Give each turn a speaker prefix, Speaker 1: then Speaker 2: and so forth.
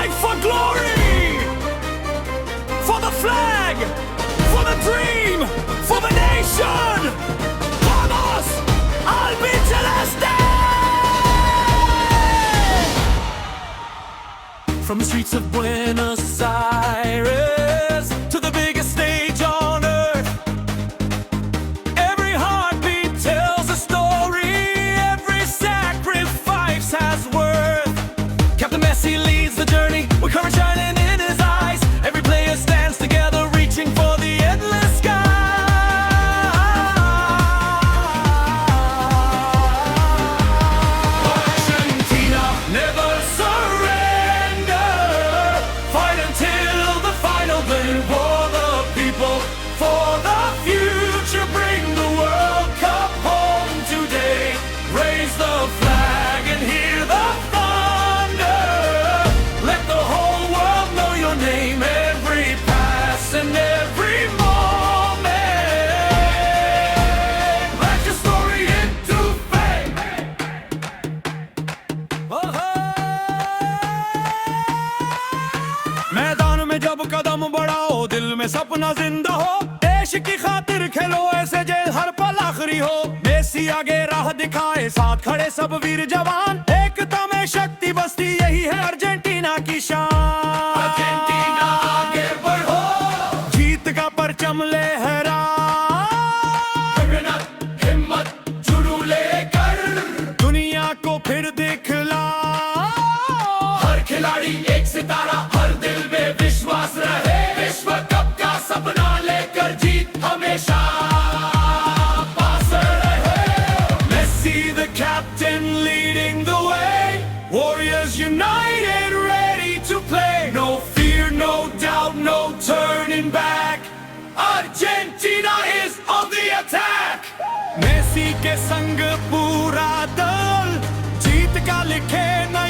Speaker 1: fight for glory, for the flag, for the dream, for the nation. Vamos, albiceleste! From the streets of Buenos Aires to the biggest stage on earth, every heartbeat tells a story, every sacrifice has worth. Captain Messi leads the journey with courage shining in his eyes. Every player stands together reaching for the endless sky. Argentina never surrender, fight until the final bid. For the people, for the future, bring the World Cup home today. Raise the flag and hear the thunder. Let the whole world know your name. Every pass and every moment, write your story into fame. मैदान में जब कदम बढ़ाओ, दिल में सपना जिंदा हो। देश की खातिर खेलो ऐसे जे हर पल आखिरी हो। मेसी आगे राह दिखाए, साथ खड़े सब वीर जवान। एकता में शक्ति बसती, यही है अर्जेंटीना की शान। अर्जेंटीना आगे बढ़ो, जीत का परचम लहरा। हिम्मत जुनून लेकर दुनिया को फिर दिखला। हर खिलाड़ी एक सितारा, हर दिल में विश्वास रहे। विश्व कप का सपना लेकर जीत हमेशा पास रहे। Messi the captain leading the way, warriors united ready to play. No fear, no doubt, no turning back. Argentina is on the attack. Messi के संग पूरा दल, जीत का लिखे न